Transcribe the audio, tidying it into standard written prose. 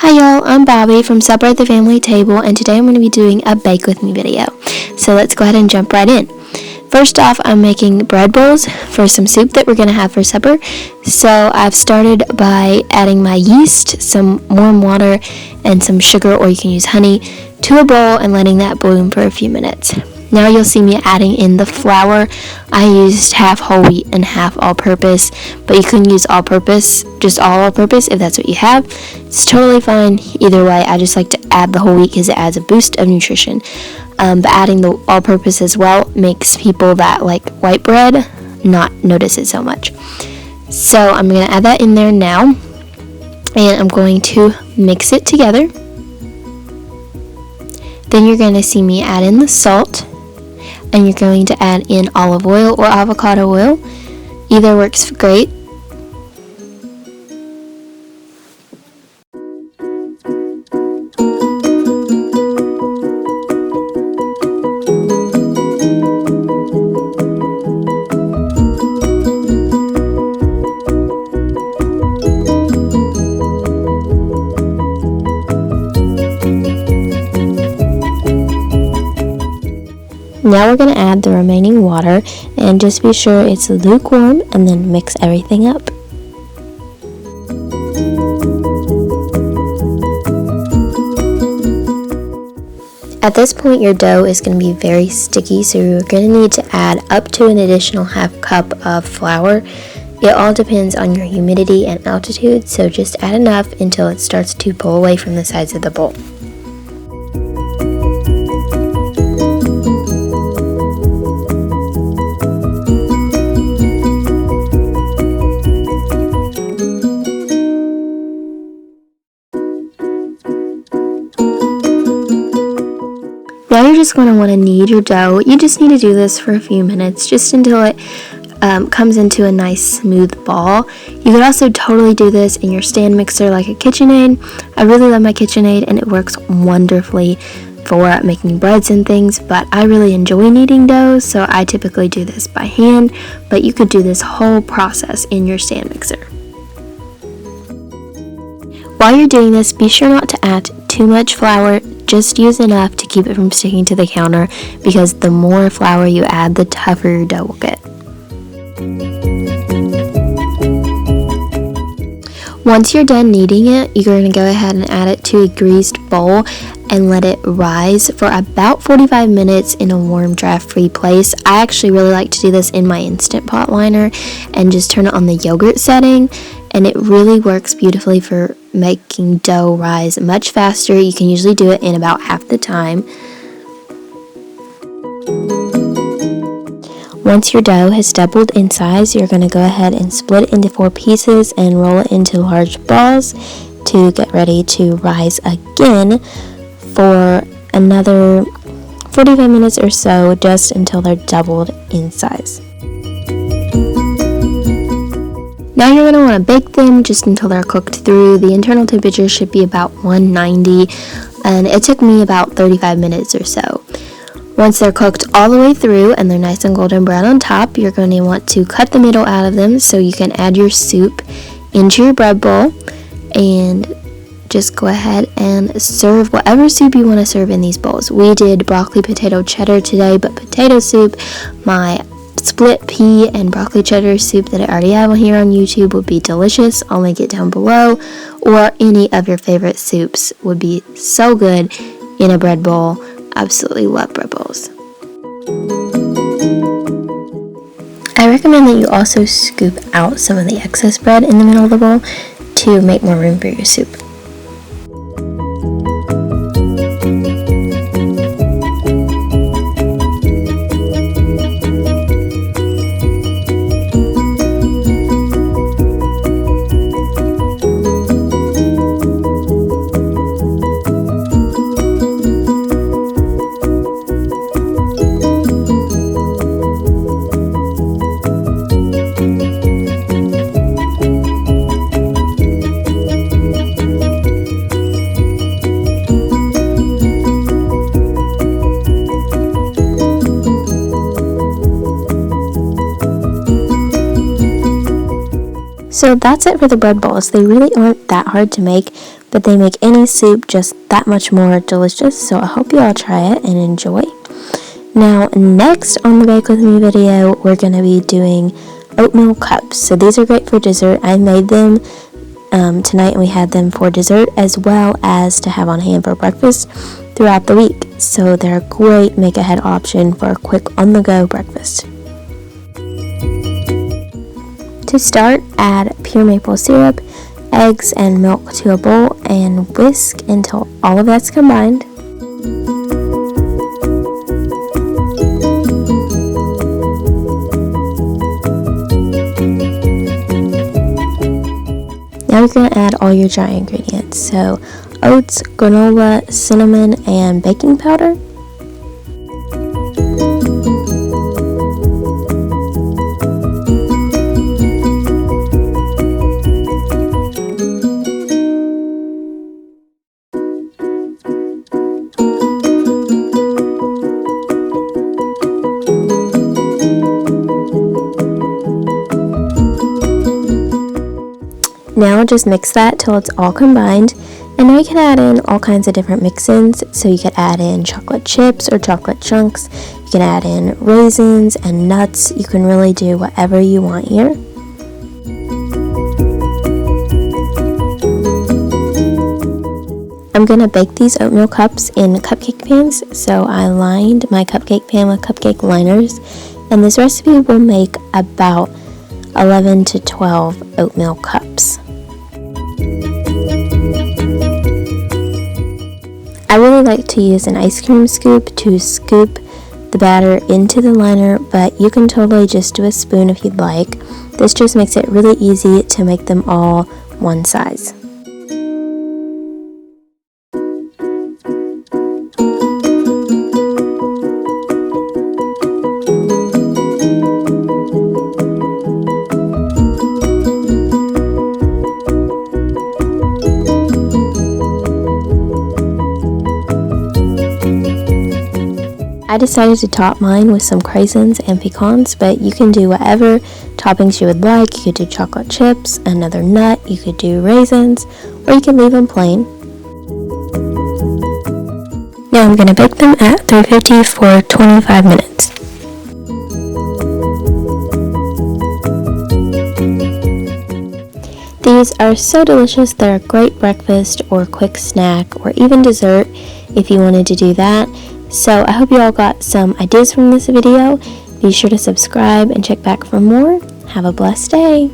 Hi y'all, I'm Bobby from Supper at the Family Table, and today I'm going to be doing a Bake With Me video. So let's go ahead and jump right in. First off, I'm making bread bowls for some soup that we're going to have for supper. So I've started by adding my yeast, some warm water, and some sugar, or you can use honey, to a bowl and letting that bloom for a few minutes. Now you'll see me adding in the flour. I used half whole wheat and half all-purpose, but you can use all-purpose, just all-purpose if that's what you have. It's totally fine either way. I just like to add the whole wheat because it adds a boost of nutrition. But adding the all-purpose as well makes people that like white bread not notice it so much. So I'm going to add that in there now, and I'm going to mix it together. Then you're going to see me add in the salt. And you're going to add in olive oil or avocado oil. Either works great. Now we're going to add the remaining water, and just be sure it's lukewarm, and then mix everything up. At this point your dough is going to be very sticky, so you're going to need to add up to an additional half cup of flour. It all depends on your humidity and altitude, so just add enough until it starts to pull away from the sides of the bowl. Now you're just going to want to knead your dough. You just need to do this for a few minutes, just until it comes into a nice smooth ball. You could also totally do this in your stand mixer like a KitchenAid. I really love my KitchenAid, and it works wonderfully for making breads and things, but I really enjoy kneading dough, so I typically do this by hand, but you could do this whole process in your stand mixer. While you're doing this, be sure not to add too much flour. Just use enough to keep it from sticking to the counter, because the more flour you add, the tougher your dough will get. Once you're done kneading it, you're going to go ahead and add it to a greased bowl and let it rise for about 45 minutes in a warm, draft-free place. I actually really like to do this in my Instant Pot liner and just turn it on the yogurt setting, and it really works beautifully for making dough rise much faster. You can usually do it in about half the time. Once your dough has doubled in size, you're going to go ahead and split it into 4 pieces and roll it into large balls to get ready to rise again for another 45 minutes or so, just until they're doubled in size. Now you're going to want to bake them just until they're cooked through. The internal temperature should be about 190, and it took me about 35 minutes or so. Once they're cooked all the way through and they're nice and golden brown on top, you're going to want to cut the middle out of them so you can add your soup into your bread bowl, and just go ahead and serve whatever soup you want to serve in these bowls. We did broccoli potato cheddar today, but potato soup, my split pea and broccoli cheddar soup that I already have here on YouTube would be delicious. I'll link it down below, or any of your favorite soups would be so good in a bread bowl. Absolutely love bread bowls. I recommend that you also scoop out some of the excess bread in the middle of the bowl to make more room for your soup. So that's it for the bread balls. They really aren't that hard to make, but they make any soup just that much more delicious, so I hope you all try it and enjoy. Now, next on the Bake With Me video, we're going to be doing oatmeal cups. So these are great for dessert. I made them tonight, and we had them for dessert as well as to have on hand for breakfast throughout the week. So they're a great make-ahead option for a quick on-the-go breakfast. To start, add pure maple syrup, eggs, and milk to a bowl and whisk until all of that's combined. Now you're going to add all your dry ingredients, so oats, granola, cinnamon, and baking powder. Now just mix that till it's all combined, and now you can add in all kinds of different mix-ins. So you could add in chocolate chips or chocolate chunks, you can add in raisins and nuts. You can really do whatever you want here. I'm going to bake these oatmeal cups in cupcake pans, so I lined my cupcake pan with cupcake liners, and this recipe will make about 11 to 12 oatmeal cups. I really like to use an ice cream scoop to scoop the batter into the liner, but you can totally just do a spoon if you'd like. This just makes it really easy to make them all one size. I decided to top mine with some craisins and pecans, but you can do whatever toppings you would like. You could do chocolate chips, another nut, you could do raisins, or you can leave them plain. Now I'm going to bake them at 350 for 25 minutes. These are so delicious. They're a great breakfast or quick snack or even dessert if you wanted to do that. So I hope you all got some ideas from this video. Be sure to subscribe and check back for more. Have a blessed day.